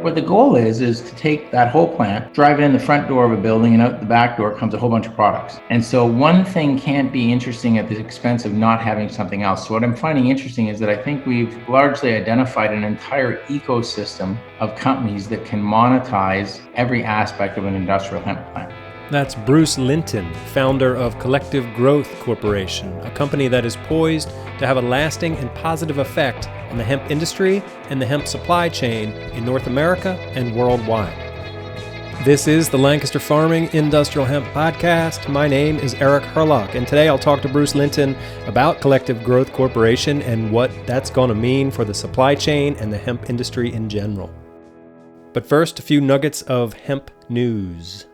What the goal is to take that whole plant, drive it in the front door of a building, and out the back door comes a whole bunch of products. And so one thing can't be interesting at the expense of not having something else. So what I'm finding interesting is that I think we've largely identified an entire ecosystem of companies that can monetize every aspect of an industrial hemp plant. That's Bruce Linton, founder of Collective Growth Corporation, a company that is poised to have a lasting and positive effect on the hemp industry and the hemp supply chain in North America and worldwide. This is the Lancaster Farming Industrial Hemp Podcast. My name is Eric Herlock, and today I'll talk to Bruce Linton about Collective Growth Corporation and what that's going to mean for the supply chain and the hemp industry in general. But first, a few nuggets of hemp news.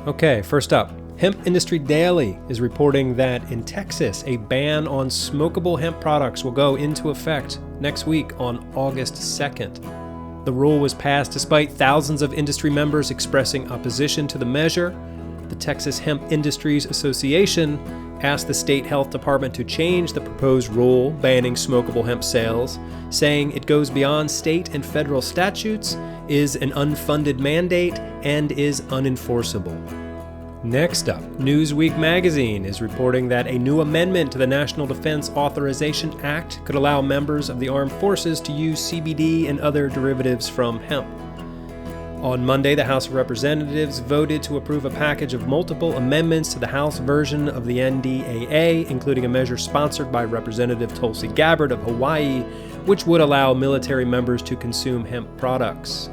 Okay, first up, Hemp Industry Daily is reporting that in Texas, a ban on smokable hemp products will go into effect next week on August 2nd. The rule was passed despite thousands of industry members expressing opposition to the measure. The Texas Hemp Industries Association asked the state health department to change the proposed rule banning smokable hemp sales, saying it goes beyond state and federal statutes, is an unfunded mandate, and is unenforceable. Next up, Newsweek magazine is reporting that a new amendment to the National Defense Authorization Act could allow members of the armed forces to use CBD and other derivatives from hemp. On Monday, the House of Representatives voted to approve a package of multiple amendments to the House version of the NDAA, including a measure sponsored by Representative Tulsi Gabbard of Hawaii, which would allow military members to consume hemp products.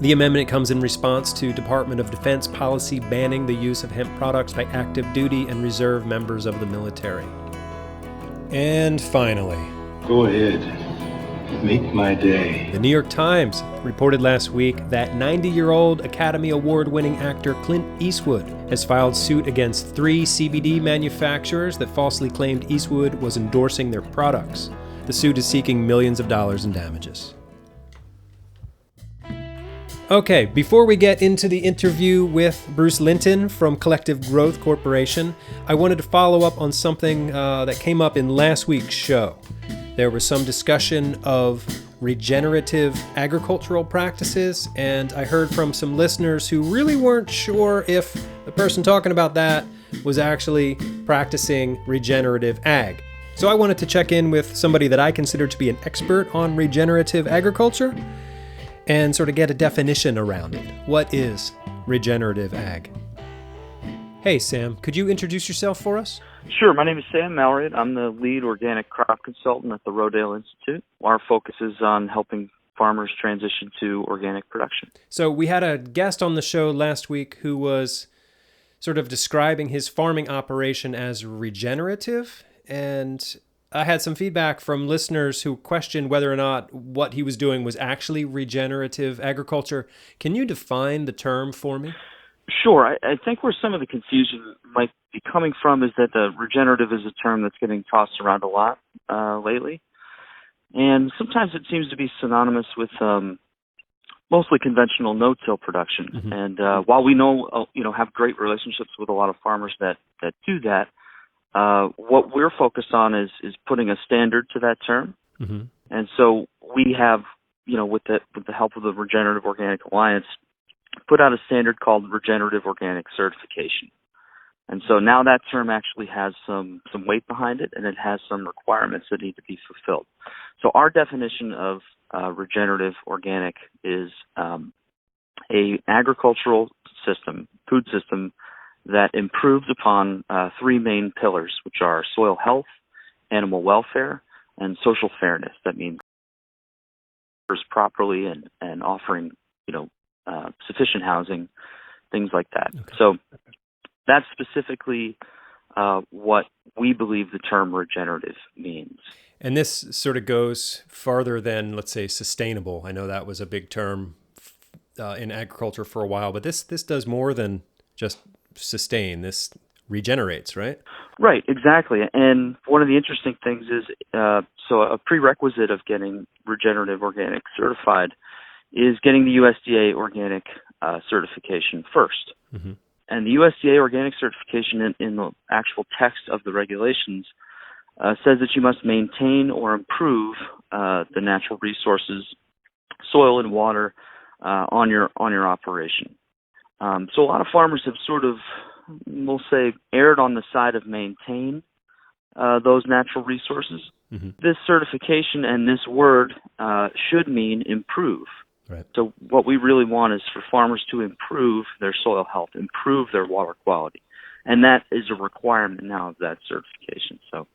The amendment comes in response to Department of Defense policy banning the use of hemp products by active duty and reserve members of the military. And finally, go ahead. Make my day. The New York Times reported last week that 90-year-old Academy Award-winning actor Clint Eastwood has filed suit against 3 CBD manufacturers that falsely claimed Eastwood was endorsing their products. The suit is seeking millions of dollars in damages. Okay, before we get into the interview with Bruce Linton from Collective Growth Corporation, I wanted to follow up on something that came up in last week's show. There was some discussion of regenerative agricultural practices, and I heard from some listeners who really weren't sure if the person talking about that was actually practicing regenerative ag. So I wanted to check in with somebody that I consider to be an expert on regenerative agriculture and sort of get a definition around it. What is regenerative ag? Hey, Sam, could you introduce yourself for us? Sure. My name is Sam Mallory. I'm the lead organic crop consultant at the Rodale Institute. Our focus is on helping farmers transition to organic production. So we had a guest on the show last week who was sort of describing his farming operation as regenerative, and I had some feedback from listeners who questioned whether or not what he was doing was actually regenerative agriculture. Can you define the term for me? Sure. I think where some of the confusion might be coming from is that regenerative is a term that's getting tossed around a lot lately. And sometimes it seems to be synonymous with mostly conventional no-till production. Mm-hmm. And while we have great relationships with a lot of farmers that do that, what we're focused on is putting a standard to that term. Mm-hmm. And so we have, with the help of the Regenerative Organic Alliance, put out a standard called Regenerative Organic Certification. And so now that term actually has some weight behind it, and it has some requirements that need to be fulfilled. So our definition of regenerative organic is a agricultural system, food system, that improves upon 3 main pillars, which are soil health, animal welfare, and social fairness. That means properly and offering, sufficient housing, things like that. Okay. So that's specifically what we believe the term regenerative means. And this sort of goes farther than, let's say, sustainable. I know that was a big term in agriculture for a while, but this does more than just sustain. This regenerates, right? Right, exactly. And one of the interesting things is, so a prerequisite of getting regenerative organic certified is getting the USDA organic certification first. Mm-hmm. And the USDA organic certification in the actual text of the regulations says that you must maintain or improve the natural resources, soil and water, on your operation. So a lot of farmers have sort of, we'll say, erred on the side of maintain those natural resources. Mm-hmm. This certification and this word should mean improve. Right. So what we really want is for farmers to improve their soil health, improve their water quality, and that is a requirement now of that certification. So,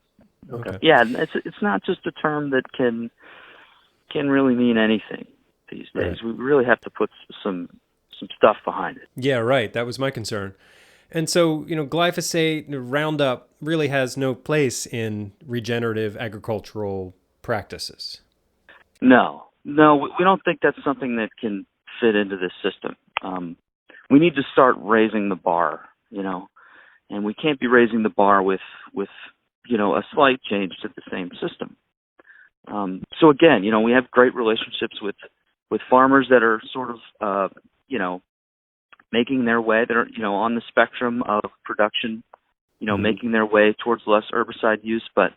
Okay. yeah, it's not just a term that can really mean anything these days. Right. We really have to put some stuff behind it. Yeah, right. That was my concern. And so, glyphosate, Roundup really has no place in regenerative agricultural practices. No, we don't think that's something that can fit into this system. We need to start raising the bar, and we can't be raising the bar with a slight change to the same system. So again, we have great relationships with farmers that are sort of, making their way, that are, on the spectrum of production, making their way towards less herbicide use. But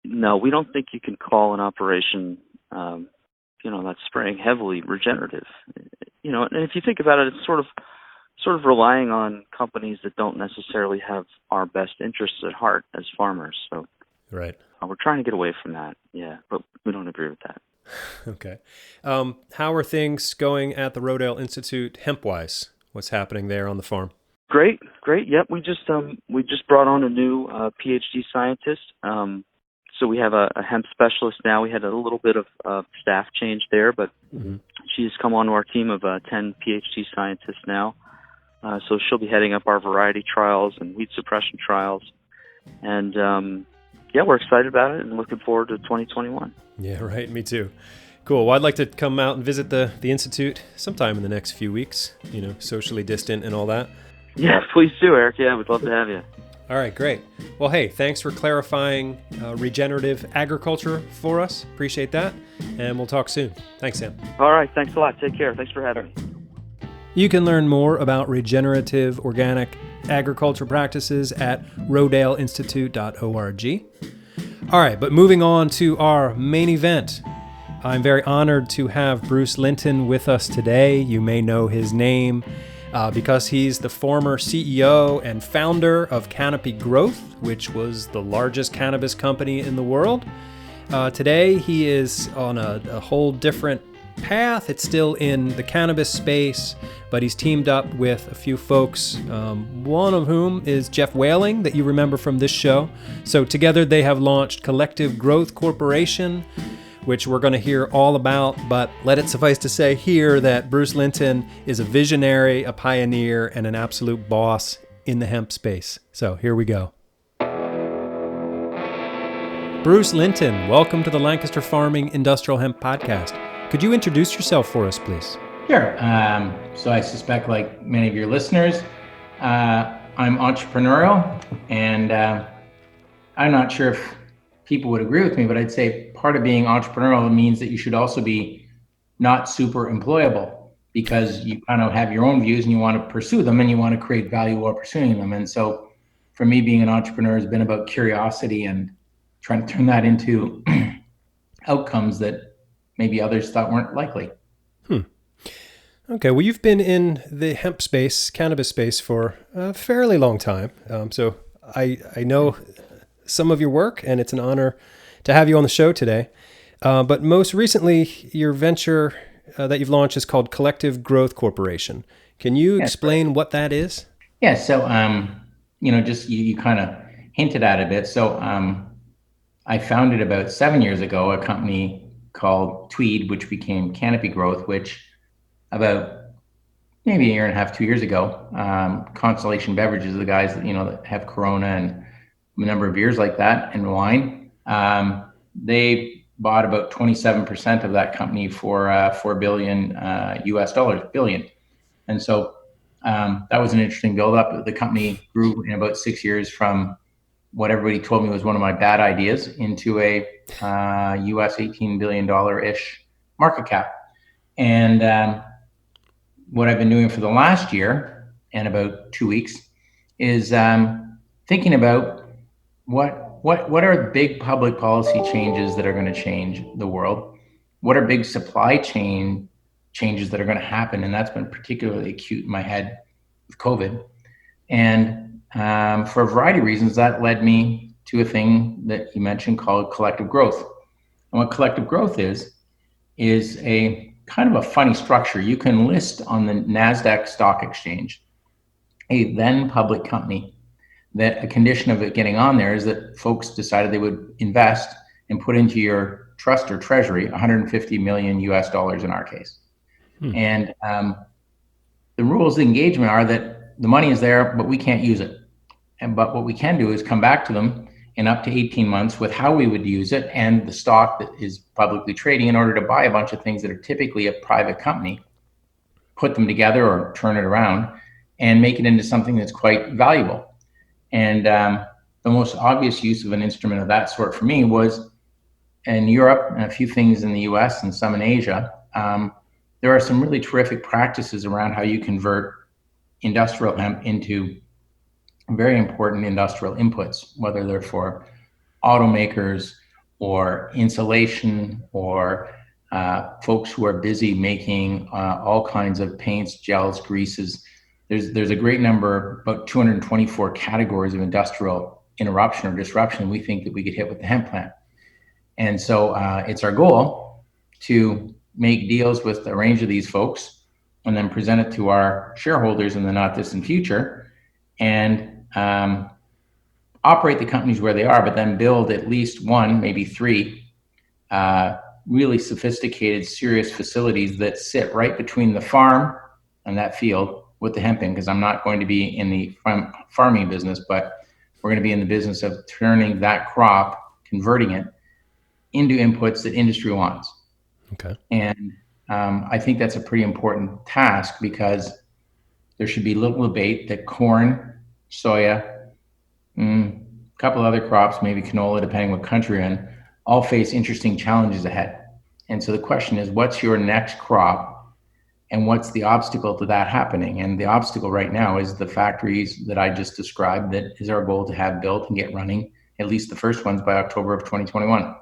no, we don't think you can call an operation, that's spraying heavily regenerative. And if you think about it, it's sort of relying on companies that don't necessarily have our best interests at heart as farmers. So Right. we're trying to get away from that. Yeah, but we don't agree with that. Okay. How are things going at the Rodale Institute hemp-wise? What's happening there on the farm? Great. Yep, we just brought on a new PhD scientist. So we have a hemp specialist now. We had a little bit of staff change there, but she's come onto our team of 10 PhD scientists now. So she'll be heading up our variety trials and weed suppression trials. And we're excited about it and looking forward to 2021. Yeah, right. Me too. Cool. Well, I'd like to come out and visit the Institute sometime in the next few weeks, socially distant and all that. Yeah, please do, Eric. Yeah, we'd love to have you. All right, great. Well, hey, thanks for clarifying regenerative agriculture for us. Appreciate that. And we'll talk soon. Thanks, Sam. All right. Thanks a lot. Take care. Thanks for having me. You can learn more about regenerative organic agriculture practices at rodaleinstitute.org. All right, but moving on to our main event. I'm very honored to have Bruce Linton with us today. You may know his name because he's the former CEO and founder of Canopy Growth, which was the largest cannabis company in the world. Today, he is on a whole different path. It's still in the cannabis space, but he's teamed up with a few folks, one of whom is Jeff Whaling, that you remember from this show. So together they have launched Collective Growth Corporation, which we're going to hear all about, but let it suffice to say here that Bruce Linton is a visionary, a pioneer, and an absolute boss in the hemp space. So here we go. Bruce Linton, welcome to the Lancaster Farming Industrial Hemp Podcast. Could you introduce yourself for us, please? Sure. So I suspect, like many of your listeners, I'm entrepreneurial, and I'm not sure if people would agree with me, but I'd say part of being entrepreneurial means that you should also be not super employable, because you kind of have your own views and you want to pursue them and you want to create value while pursuing them. And so for me, being an entrepreneur has been about curiosity and trying to turn that into outcomes that maybe others thought weren't likely. Okay, well, you've been in the hemp space, cannabis space for a fairly long time. So I know some of your work, and it's an honor to have you on the show today. But most recently, your venture that you've launched is called Collective Growth Corporation. Can you explain what that is? Yeah, so, just you kind of hinted at it a bit. So I founded about 7 years ago a company called Tweed, which became Canopy Growth, which about maybe a year and a half, 2 years ago, Constellation Beverages, the guys that have Corona and a number of beers like that and wine, they bought about 27% of that company for $4 billion billion. And so that was an interesting build up. The company grew in about 6 years from what everybody told me was one of my bad ideas into a US $18 billion-ish market cap. And what I've been doing for the last year and about 2 weeks is thinking about what what are big public policy changes that are going to change the world? What are big supply chain changes that are going to happen? And that's been particularly acute in my head with COVID. And for a variety of reasons, that led me to a thing that you mentioned called collective growth. And what collective growth is a kind of a funny structure. You can list on the NASDAQ stock exchange a then public company that a condition of it getting on there is that folks decided they would invest and put into your trust or treasury 150 million US dollars in our case. And the rules of engagement are that the money is there, but we can't use it. But what we can do is come back to them in up to 18 months with how we would use it and the stock that is publicly trading in order to buy a bunch of things that are typically a private company, put them together or turn it around and make it into something that's quite valuable. And the most obvious use of an instrument of that sort for me was in Europe and a few things in the US and some in Asia. There are some really terrific practices around how you convert industrial hemp into very important industrial inputs, whether they're for automakers or insulation or folks who are busy making all kinds of paints, gels, greases. There's a great number, about 224 categories of industrial interruption or disruption we think that we could hit with the hemp plant. And so it's our goal to make deals with a range of these folks and then present it to our shareholders in the not distant future and operate the companies where they are, but then build at least one, maybe three really sophisticated, serious facilities that sit right between the farm and that field with the hemp in, because I'm not going to be in the farming business, but we're going to be in the business of turning that crop, converting it into inputs that industry wants. Okay. And I think that's a pretty important task because there should be little debate that corn, soya, a couple of other crops, maybe canola, depending what country you're in, all face interesting challenges ahead. And so the question is, what's your next crop and what's the obstacle to that happening? And the obstacle right now is the factories that I just described that is our goal to have built and get running, at least the first ones by October of 2021.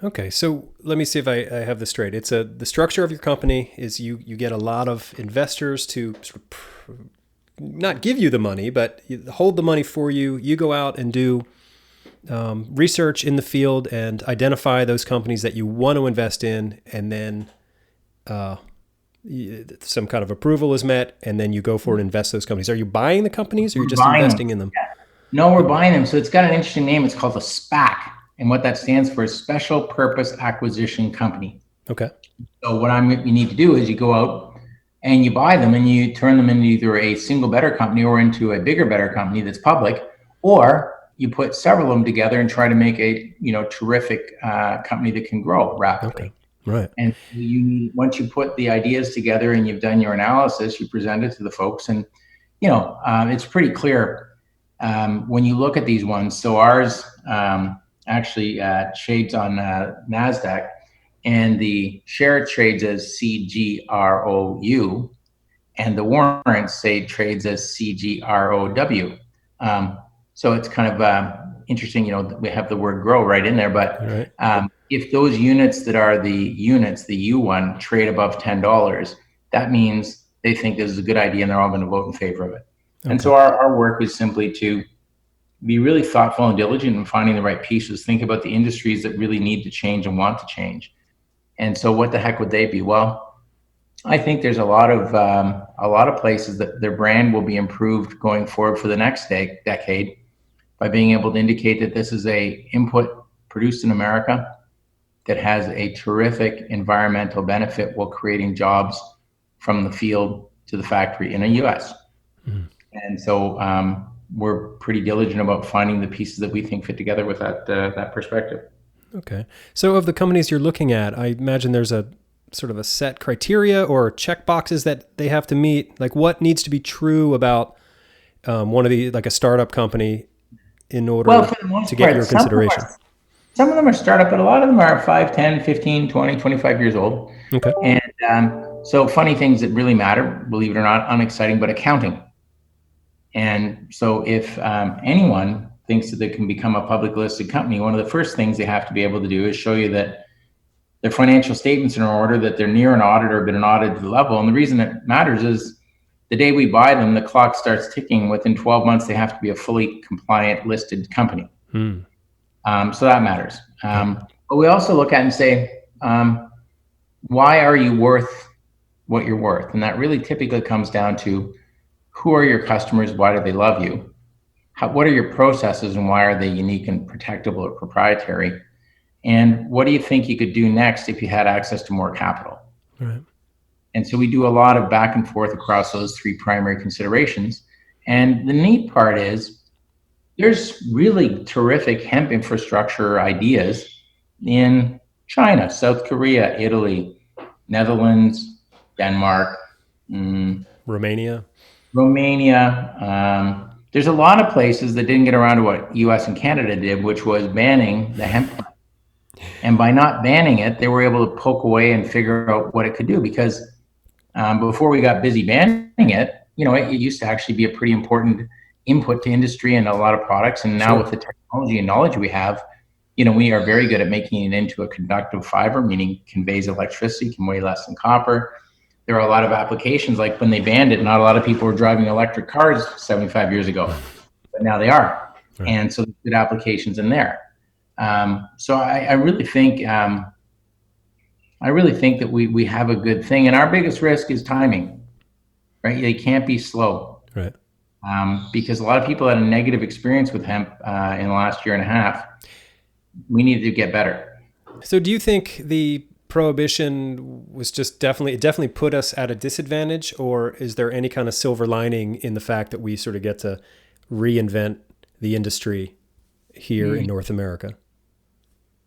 Okay, so let me see if I have this straight. It's the structure of your company is you get a lot of investors to sort of not give you the money, but hold the money for you. You go out and do research in the field and identify those companies that you want to invest in, and then some kind of approval is met, and then you go forward and invest those companies. Are you buying the companies, or are you just investing in them? No, we're buying them. So it's got an interesting name. It's called a SPAC. And what that stands for is Special Purpose Acquisition Company. Okay. So what you need to do is you go out and you buy them and you turn them into either a single better company or into a bigger better company that's public, or you put several of them together and try to make a terrific company that can grow rapidly. Okay. Right. And once you put the ideas together and you've done your analysis, you present it to the folks, and it's pretty clear when you look at these ones. So ours actually trades on NASDAQ, and the share trades as CGROU, and the warrants say trades as CGROW. So it's kind of interesting, we have the word grow right in there, but right. If those units that are the units, the U1, trade above $10, that means they think this is a good idea and they're all going to vote in favor of it. Okay. And so our work is simply to be really thoughtful and diligent in finding the right pieces, think about the industries that really need to change and want to change. And so what the heck would they be? Well, I think there's a lot of places that their brand will be improved going forward for the next decade by being able to indicate that this is a input produced in America that has a terrific environmental benefit while creating jobs from the field to the factory in the US. Mm-hmm. And so we're pretty diligent about finding the pieces that we think fit together with that perspective. Okay. So of the companies you're looking at, I imagine there's a sort of a set criteria or check boxes that they have to meet. Like what needs to be true about one of the, like a startup company in order to get your consideration? Some of them are startup, but a lot of them are 5, 10, 15, 20, 25 years old. Okay. And so funny things that really matter, believe it or not, unexciting, but accounting. And so if anyone thinks that they can become a public listed company, one of the first things they have to be able to do is show you that their financial statements are in order, that they're near an audit or been an audited level. And the reason it matters is the day we buy them, the clock starts ticking. Within 12 months, they have to be a fully compliant listed company. So that matters. But we also look at and say, why are you worth what you're worth? And that really typically comes down to who are your customers? Why do they love you? What are your processes and why are they unique and protectable or proprietary? And what do you think you could do next if you had access to more capital? Right. And so we do a lot of back and forth across those three primary considerations. And the neat part is there's really terrific hemp infrastructure ideas in China, South Korea, Italy, Netherlands, Denmark, Romania. There's a lot of places that didn't get around to what US and Canada did, which was banning the hemp plant. And by not banning it, they were able to poke away and figure out what it could do. Because before we got busy banning it, it used to actually be a pretty important input to industry and a lot of products. And now with the technology and knowledge we have, we are very good at making it into a conductive fiber, meaning conveys electricity, can weigh less than copper. There are a lot of applications, like when they banned it, not a lot of people were driving electric cars 75 years ago, but now they are. Right. And so there's good applications in there. So I really think that we have a good thing, and our biggest risk is timing, right? They can't be slow, right? Because a lot of people had a negative experience with hemp in the last year and a half. We need to get better. So do you think the prohibition was just definitely put us at a disadvantage, or is there any kind of silver lining in the fact that we sort of get to reinvent the industry here in North America?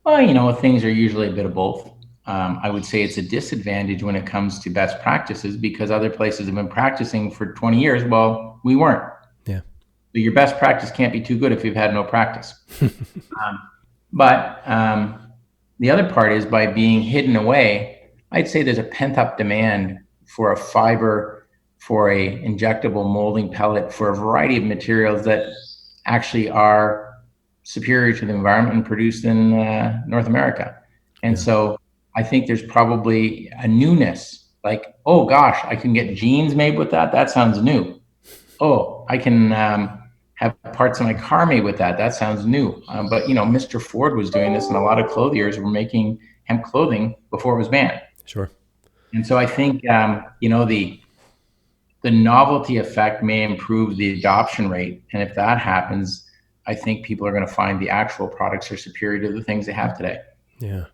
Well, things are usually a bit of both. I would say it's a disadvantage when it comes to best practices because other places have been practicing for 20 years. Well, we weren't. Yeah. So your best practice can't be too good if you've had no practice. But the other part is by being hidden away, I'd say there's a pent up demand for a fiber, for a injectable molding pellet, for a variety of materials that actually are superior to the environment and produced in North America. And so I think there's probably a newness, like, oh gosh, I can get jeans made with that. That sounds new. Oh, I can have parts of my car made with that. That sounds new. But Mr. Ford was doing this, and a lot of clothiers were making hemp clothing before it was banned. Sure. And so I think the novelty effect may improve the adoption rate, and if that happens, I think people are going to find the actual products are superior to the things they have today. Yeah.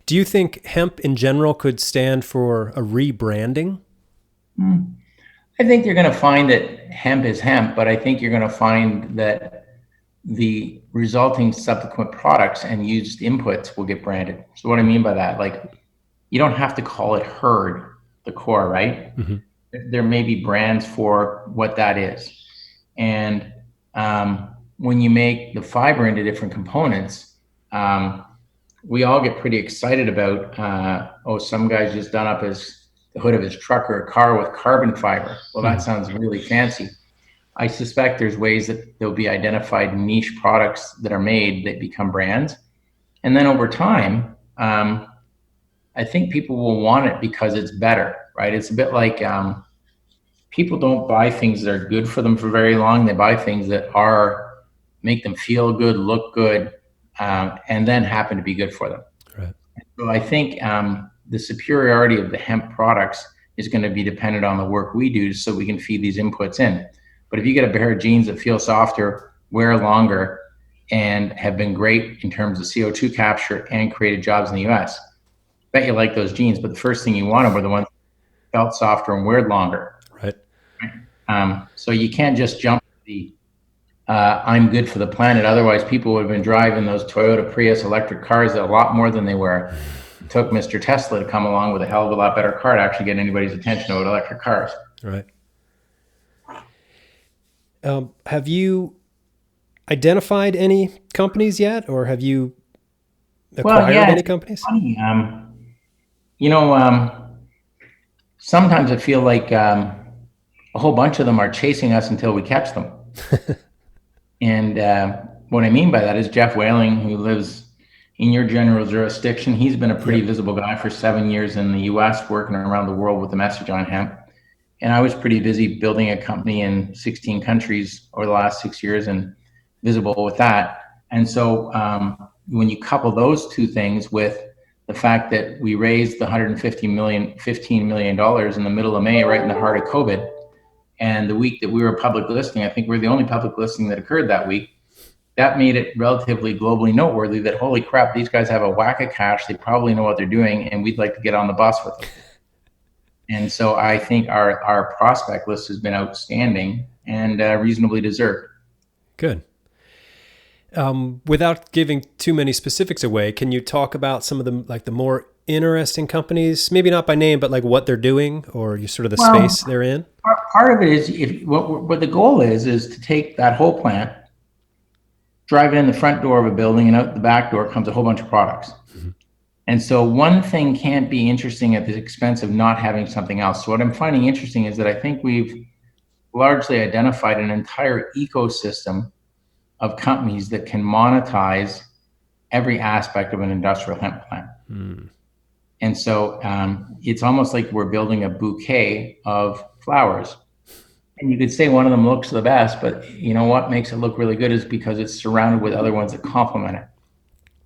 Do you think hemp in general could stand for a rebranding? I think you're going to find that hemp is hemp, but I think you're going to find that the resulting subsequent products and used inputs will get branded. So what I mean by that, like, you don't have to call it herd, the core, right? Mm-hmm. There may be brands for what that is. And when you make the fiber into different components, we all get pretty excited about, some guy's just done up the hood of his truck or a car with carbon fiber. Well, that sounds really fancy. I suspect there's ways that there'll be identified niche products that are made that become brands. And then over time, I think people will want it because it's better, right? It's a bit like people don't buy things that are good for them for very long. They buy things that make them feel good, look good, and then happen to be good for them. Right. So I think the superiority of the hemp products is going to be dependent on the work we do so we can feed these inputs in. But if you get a pair of jeans that feel softer, wear longer, and have been great in terms of CO2 capture and created jobs in the US, bet you like those jeans, but the first thing you wanted were the ones that felt softer and wear longer. Right. So you can't just jump to the I'm good for the planet. Otherwise, people would have been driving those Toyota Prius electric cars a lot more than they were. It took Mr. Tesla to come along with a hell of a lot better car to actually get anybody's attention about electric cars. Right. Have you identified any companies yet, or have you acquired any companies? Funny. Sometimes I feel like a whole bunch of them are chasing us until we catch them. And what I mean by that is Jeff Whaling, who lives in your general jurisdiction, he's been a pretty visible guy for 7 years in the US, working around the world with the message on hemp. And I was pretty busy building a company in 16 countries over the last 6 years and visible with that. And so when you couple those two things with the fact that we raised the $15 million in the middle of May, right in the heart of COVID, and the week that we were public listing, I think we're the only public listing that occurred that week. That made it relatively globally noteworthy that, holy crap, these guys have a whack of cash. They probably know what they're doing, and we'd like to get on the bus with them. And so I think our prospect list has been outstanding and reasonably deserved. Good. Without giving too many specifics away, can you talk about some of the more interesting companies, maybe not by name, but like what they're doing or sort of the space they're in? Part of it is what the goal is to take that whole plant, drive it in the front door of a building, and out the back door comes a whole bunch of products. Mm-hmm. And so one thing can't be interesting at the expense of not having something else. So what I'm finding interesting is that I think we've largely identified an entire ecosystem of companies that can monetize every aspect of an industrial hemp plant. Mm. And so it's almost like we're building a bouquet of flowers. And you could say one of them looks the best, but you know what makes it look really good is because it's surrounded with other ones that complement it.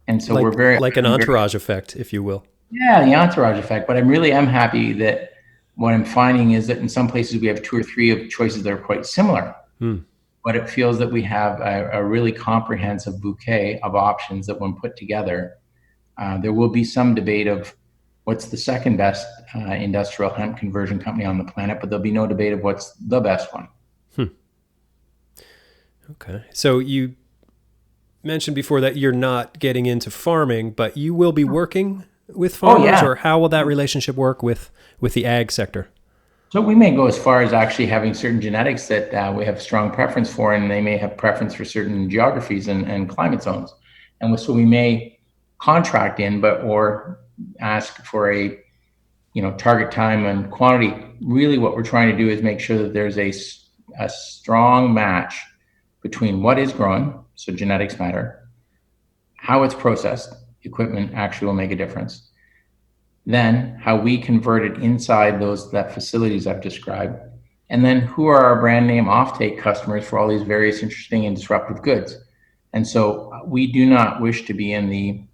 And so we're very like an entourage effect, if you will. Yeah, the entourage effect. But I really am happy that what I'm finding is that in some places we have 2 or 3 of choices that are quite similar. Hmm. But it feels that we have a really comprehensive bouquet of options that when put together, there will be some debate of what's the second best industrial hemp conversion company on the planet, but there'll be no debate of what's the best one. Okay. So you mentioned before that you're not getting into farming, but you will be working with farmers, or how will that relationship work with the ag sector? So we may go as far as actually having certain genetics that we have strong preference for, and they may have preference for certain geographies and climate zones. And so we may contract in, or ask for a target time and quantity. Really what we're trying to do is make sure that there's a strong match between what is grown, so genetics matter, how it's processed, equipment actually will make a difference, then how we convert it inside that facilities I've described, and then who are our brand name offtake customers for all these various interesting and disruptive goods. And so we do not wish to be in the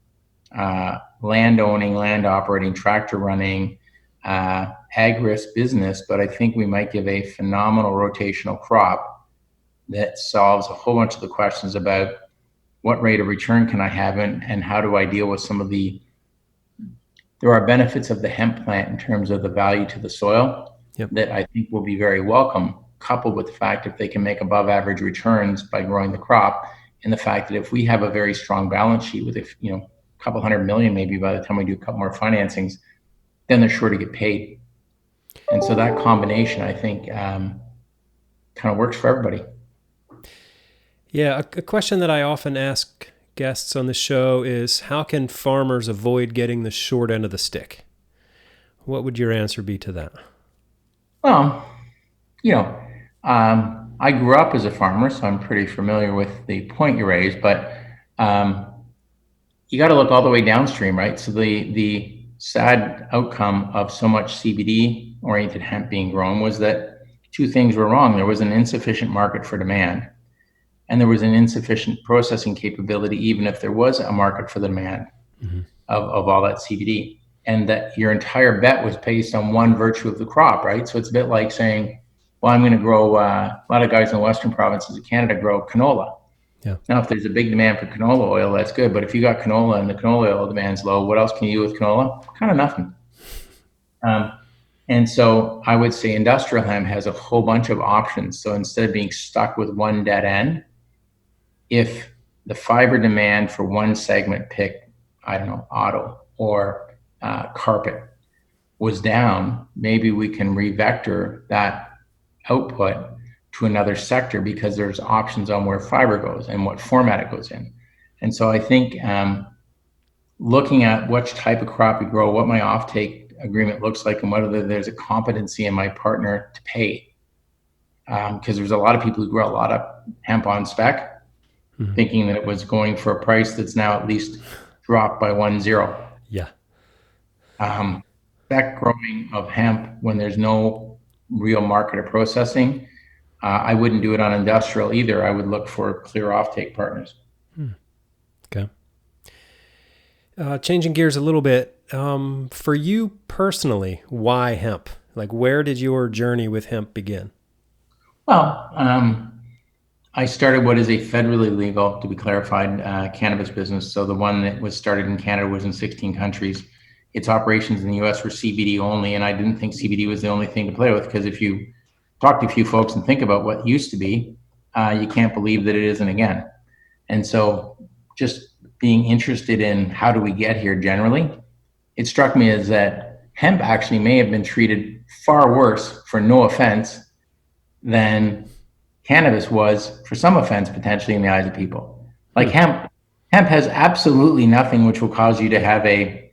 land owning, land operating, tractor running, ag risk business, but I think we might give a phenomenal rotational crop that solves a whole bunch of the questions about what rate of return can I have and how do I deal with some of there are benefits of the hemp plant in terms of the value to the soil that I think will be very welcome, coupled with the fact if they can make above average returns by growing the crop, and the fact that if we have a very strong balance sheet with a couple $100 million maybe by the time we do a couple more financings, then they're sure to get paid. And so that combination, I think, kind of works for everybody. Yeah, a question that I often ask guests on the show is, how can farmers avoid getting the short end of the stick? What would your answer be to that? Well, I grew up as a farmer, so I'm pretty familiar with the point you raised, but you got to look all the way downstream, right? So the sad outcome of so much CBD-oriented hemp being grown was that 2 things were wrong. There was an insufficient market for demand, and there was an insufficient processing capability, even if there was a market for the demand of all that CBD. And that your entire bet was based on one virtue of the crop, right? So it's a bit like saying, well, I'm going to grow, a lot of guys in the Western provinces of Canada grow canola. Yeah. Now, if there's a big demand for canola oil, that's good. But if you got canola and the canola oil demand's low, what else can you do with canola? Kind of nothing. And so I would say industrial hemp has a whole bunch of options. So instead of being stuck with one dead end, if the fiber demand for one segment, pick, I don't know, auto or carpet, was down, maybe we can revector that output to another sector because there's options on where fiber goes and what format it goes in. And so I think looking at which type of crop we grow, what my offtake agreement looks like, and whether there's a competency in my partner to pay. Because there's a lot of people who grow a lot of hemp on spec, thinking that it was going for a price that's now at least dropped by 1-0. Yeah. That growing of hemp when there's no real market or processing, I wouldn't do it on industrial either. I would look for clear offtake partners. Okay. Changing gears a little bit, for you personally, why hemp? Like, where did your journey with hemp begin? Well, I started what is a federally legal, to be clarified, cannabis business. So the one that was started in Canada was in 16 countries. Its operations in the US were CBD only, and I didn't think CBD was the only thing to play with, because if you talk to a few folks and think about what used to be, you can't believe that it isn't again. And so just being interested in how do we get here generally, it struck me as that hemp actually may have been treated far worse, for no offense, than cannabis was for some offense potentially in the eyes of people. Like hemp has absolutely nothing which will cause you to have a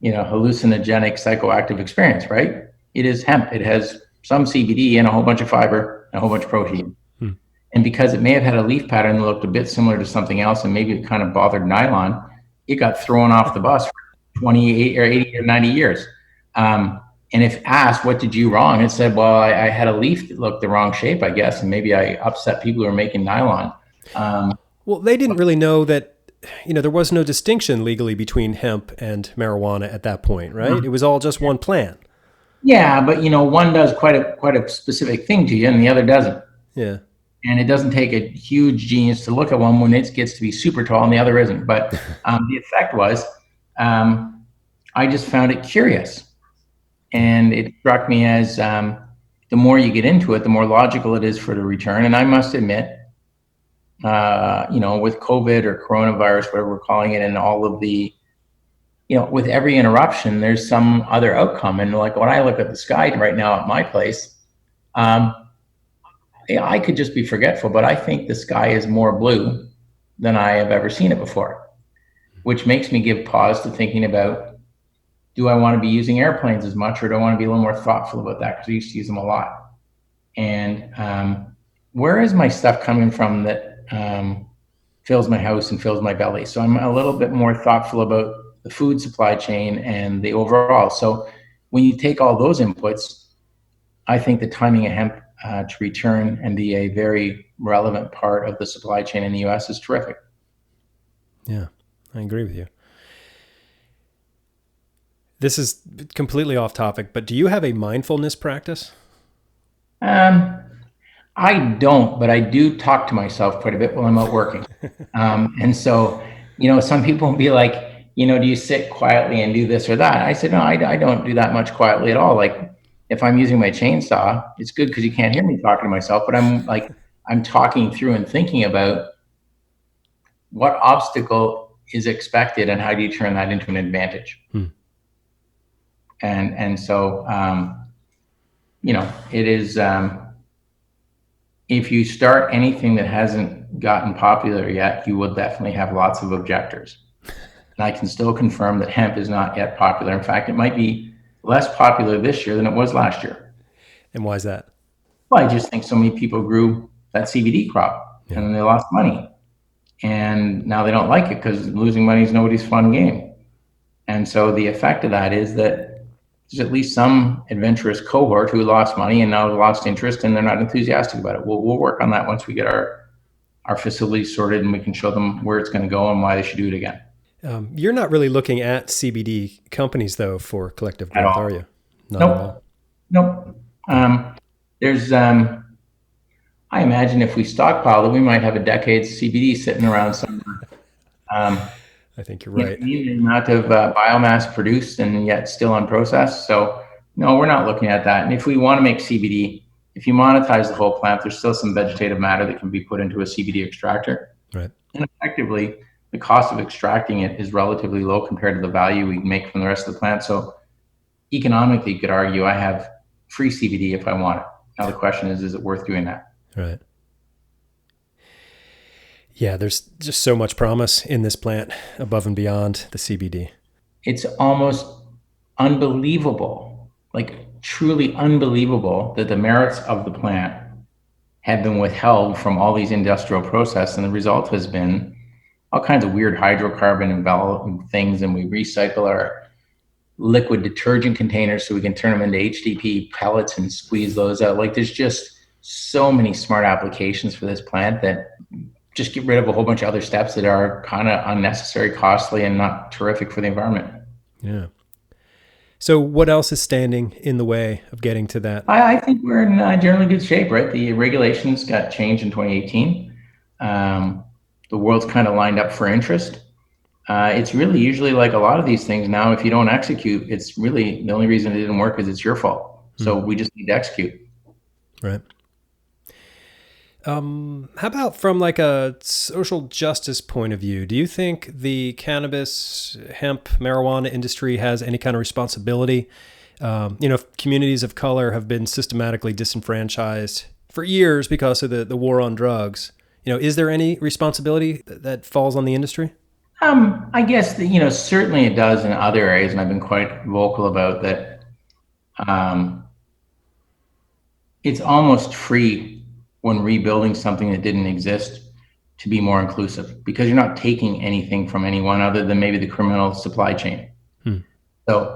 hallucinogenic psychoactive experience, right? It is hemp. It has some CBD and a whole bunch of fiber and a whole bunch of protein. And because it may have had a leaf pattern that looked a bit similar to something else, and maybe it kind of bothered nylon, it got thrown off the bus for 28 or 80 or 90 years. And if asked, what did you wrong? It said, well, I had a leaf that looked the wrong shape, I guess, and maybe I upset people who were making nylon. Well, they didn't really know that, there was no distinction legally between hemp and marijuana at that point, right? It was all just one plant. Yeah, but one does quite a specific thing to you, and the other doesn't. Yeah. And it doesn't take a huge genius to look at one when it gets to be super tall and the other isn't. But the effect was, I just found it curious. And it struck me as the more you get into it, the more logical it is for the return. And I must admit, with COVID or coronavirus, whatever we're calling it, and all of the, with every interruption, there's some other outcome. And like when I look at the sky right now at my place, I could just be forgetful, but I think the sky is more blue than I have ever seen it before, which makes me give pause to thinking about, do I want to be using airplanes as much, or do I want to be a little more thoughtful about that? Because I used to use them a lot. And where is my stuff coming from that fills my house and fills my belly? So I'm a little bit more thoughtful about the food supply chain and the overall. So when you take all those inputs, I think the timing of hemp to return and be a very relevant part of the supply chain in the US is terrific. Yeah, I agree with you. This is completely off topic, but do you have a mindfulness practice? I don't, but I do talk to myself quite a bit while I'm out working. And so, some people will be like, do you sit quietly and do this or that? I said, no, I don't do that much quietly at all. Like, if I'm using my chainsaw, it's good because you can't hear me talking to myself, but I'm talking through and thinking about what obstacle is expected and how do you turn that into an advantage. And so, it is, if you start anything that hasn't gotten popular yet, you will definitely have lots of objectors. And I can still confirm that hemp is not yet popular. In fact, it might be less popular this year than it was last year. And why is that? Well, I just think so many people grew that CBD crop and they lost money. And now they don't like it because losing money is nobody's fun game. And so the effect of that is that there's at least some adventurous cohort who lost money and now lost interest and they're not enthusiastic about it. We'll work on that once we get our facilities sorted and we can show them where it's going to go and why they should do it again. You're not really looking at CBD companies, though, for collective growth, are you? Not nope. At all. Nope. There's, I imagine if we stockpile it, we might have a decade's CBD sitting around somewhere. I think you're right. The amount of biomass produced and yet still unprocessed. So, no, we're not looking at that. And if we want to make CBD, if you monetize the whole plant, there's still some vegetative matter that can be put into a CBD extractor. Right. And effectively, the cost of extracting it is relatively low compared to the value we make from the rest of the plant. So economically, you could argue I have free CBD if I want it. Now the question is it worth doing that? Right. Yeah, there's just so much promise in this plant above and beyond the CBD. It's almost unbelievable, like truly unbelievable, that the merits of the plant have been withheld from all these industrial processes, and the result has been all kinds of weird hydrocarbon enveloped things, and we recycle our liquid detergent containers so we can turn them into HDP pellets and squeeze those out. Like, there's just so many smart applications for this plant that just get rid of a whole bunch of other steps that are kind of unnecessary, costly, and not terrific for the environment. Yeah. So what else is standing in the way of getting to that? I think we're in generally good shape, right? The regulations got changed in 2018. The world's kind of lined up for interest. It's really usually like a lot of these things now, if you don't execute, it's really the only reason it didn't work is it's your fault. So we just need to execute. Right. How about from like a social justice point of view? Do you think the cannabis, hemp, marijuana industry has any kind of responsibility? Communities of color have been systematically disenfranchised for years because of the war on drugs. Is there any responsibility that falls on the industry? I guess that, certainly it does in other areas, and I've been quite vocal about that. It's almost free when rebuilding something that didn't exist to be more inclusive, because you're not taking anything from anyone other than maybe the criminal supply chain. So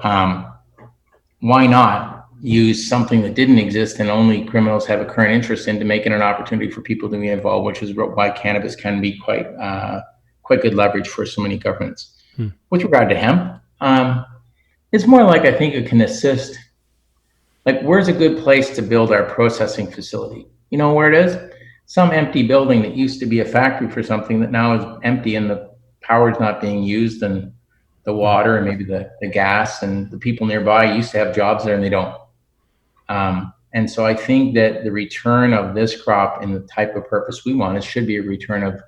why not use something that didn't exist and only criminals have a current interest in to make it an opportunity for people to be involved, which is why cannabis can be quite good leverage for so many governments. With regard to hemp, it's more like, I think it can assist. Like, where's a good place to build our processing facility? You know where it is? Some empty building that used to be a factory for something that now is empty, and the power is not being used, and the water and maybe the gas, and the people nearby used to have jobs there and they don't. And so I think that the return of this crop in the type of purpose we want, it should be a return of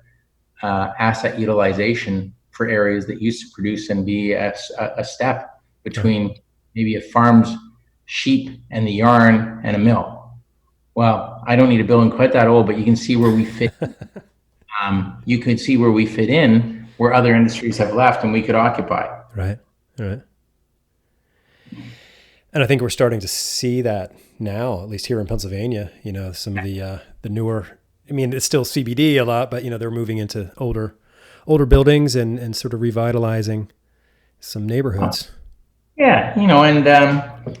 asset utilization for areas that used to produce and be a step between maybe a farm's sheep and the yarn and a mill. Well, I don't need a building quite that old, but you can see where we fit. You could see where we fit in, where other industries have left, and we could occupy. Right. And I think we're starting to see that now, at least here in Pennsylvania. Some of the newer. I mean, it's still CBD a lot, but they're moving into older buildings and sort of revitalizing some neighborhoods. Yeah, and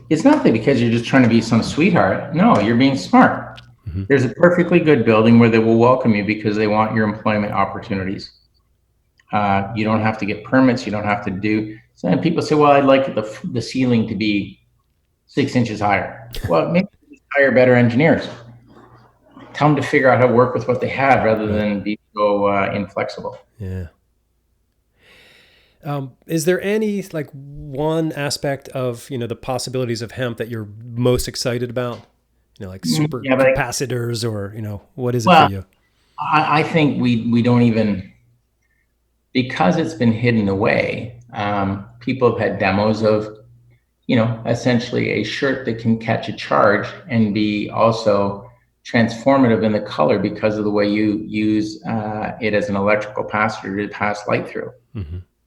it's not that because you're just trying to be some sweetheart. No, you're being smart. There's a perfectly good building where they will welcome you because they want your employment opportunities. You don't have to get permits. You don't have to do. So people say, well, I'd like the ceiling to be 6 inches higher. Well, maybe just hire better engineers. Tell them to figure out how to work with what they have rather than be so inflexible. Yeah. Is there any one aspect of the possibilities of hemp that you're most excited about? Like super capacitors, or what is it for you? I think we don't even, because it's been hidden away. People have had demos of essentially a shirt that can catch a charge and be also transformative in the color because of the way you use it as an electrical capacitor to pass light through.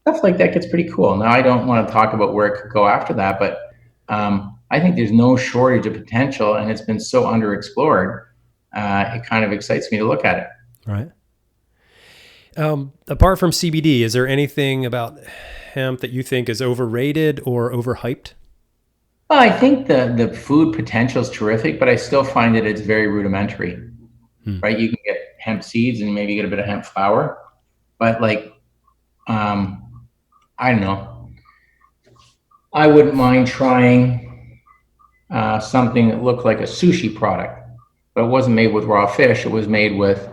Stuff like that gets pretty cool. Now, I don't want to talk about where it could go after that, but I think there's no shortage of potential, and it's been so underexplored. It kind of excites me to look at it. Right. Apart from CBD, is there anything about hemp that you think is overrated or overhyped? Well, I think the food potential is terrific, but I still find that it's very rudimentary. Right? You can get hemp seeds and maybe get a bit of hemp flour, but I don't know. I wouldn't mind trying something that looked like a sushi product, but it wasn't made with raw fish. It was made with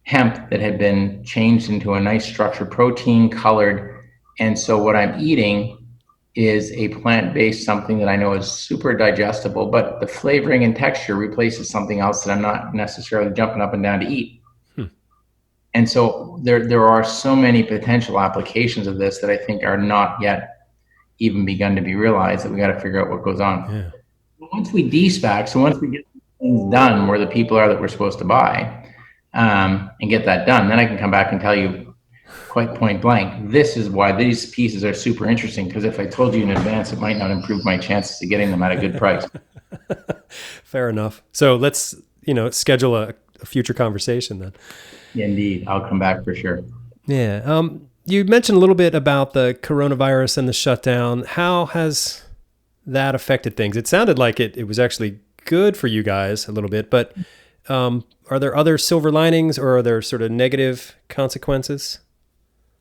hemp that had been changed into a nice structured protein, colored. And so what I'm eating is a plant-based something that I know is super digestible, but the flavoring and texture replaces something else that I'm not necessarily jumping up and down to eat. And so there are so many potential applications of this that I think are not yet even begun to be realized, that we got to figure out what goes on. Yeah. Once we de-SPAC, so once we get things done where the people are that we're supposed to buy, and get that done, then I can come back and tell you quite point blank, this is why these pieces are super interesting, because if I told you in advance, it might not improve my chances of getting them at a good price. Fair enough. So let's schedule a future conversation then. Indeed. I'll come back for sure. Yeah. You mentioned a little bit about the coronavirus and the shutdown. How has that affected things? It sounded like it was actually good for you guys a little bit, but are there other silver linings, or are there sort of negative consequences?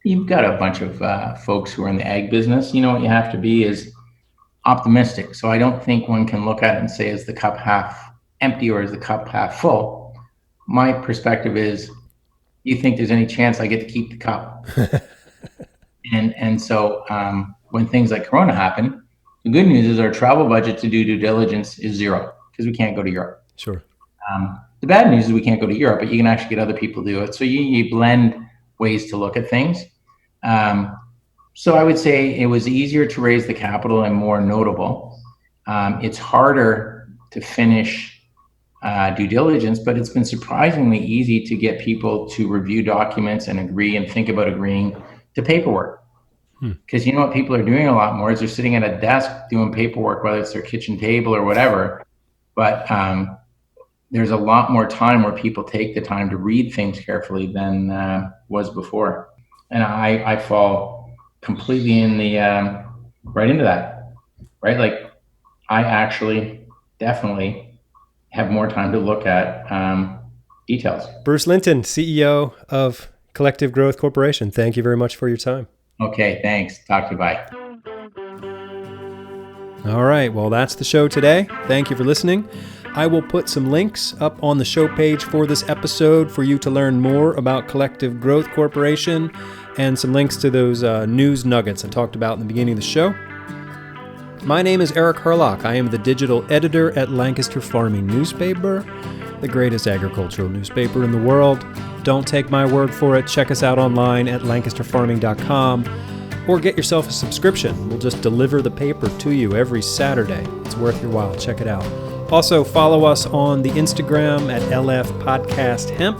You've got a bunch of folks who are in the ag business. What you have to be is optimistic. So I don't think one can look at it and say, is the cup half empty or is the cup half full? My perspective is, you think there's any chance I get to keep the cup? And so when things like Corona happen, the good news is our travel budget to do due diligence is zero because we can't go to Europe. Sure. The bad news is we can't go to Europe, but you can actually get other people to do it. So you blend ways to look at things. So I would say it was easier to raise the capital and more notable. It's harder to finish due diligence, but it's been surprisingly easy to get people to review documents and agree and think about agreeing to paperwork. Because what people are doing a lot more is they're sitting at a desk doing paperwork, whether it's their kitchen table or whatever. But there's a lot more time where people take the time to read things carefully than was before. And I fall completely in the right into that, right? Like I actually definitely have more time to look at details. Bruce Linton, CEO of Collective Growth Corporation. Thank you very much for your time. Okay, thanks. Talk to you. Bye. All right, well, that's the show today. Thank you for listening. I will put some links up on the show page for this episode for you to learn more about Collective Growth Corporation, and some links to those news nuggets I talked about in the beginning of the show. My name is Eric Herlock. I am the digital editor at Lancaster Farming Newspaper, the greatest agricultural newspaper in the world. Don't take my word for it. Check us out online at lancasterfarming.com, or get yourself a subscription. We'll just deliver the paper to you every Saturday. It's worth your while. Check it out. Also, follow us on the Instagram at LF Podcast Hemp.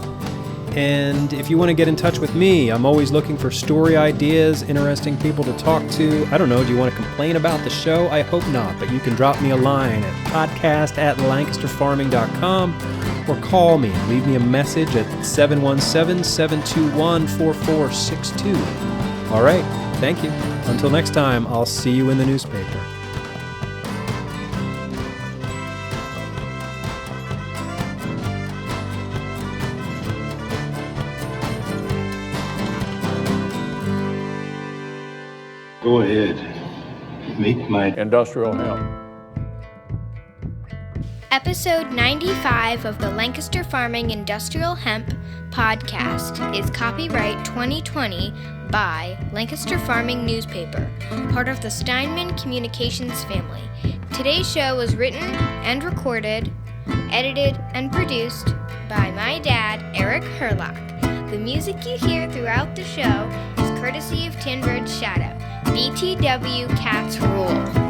And if you want to get in touch with me, I'm always looking for story ideas, interesting people to talk to. I don't know, do you want to complain about the show? I hope not, but you can drop me a line at podcast@lancasterfarming.com, or call me and leave me a message at 717-721-4462. All right, thank you. Until next time, I'll see you in the newspaper. Go ahead. Meet my industrial hemp. Episode 95 of the Lancaster Farming Industrial Hemp podcast is copyright 2020 by Lancaster Farming Newspaper, part of the Steinman Communications family. Today's show was written and recorded, edited, and produced by my dad, Eric Herlock. The music you hear throughout the show is courtesy of Tinbird Shadow. BTW Cats Rule.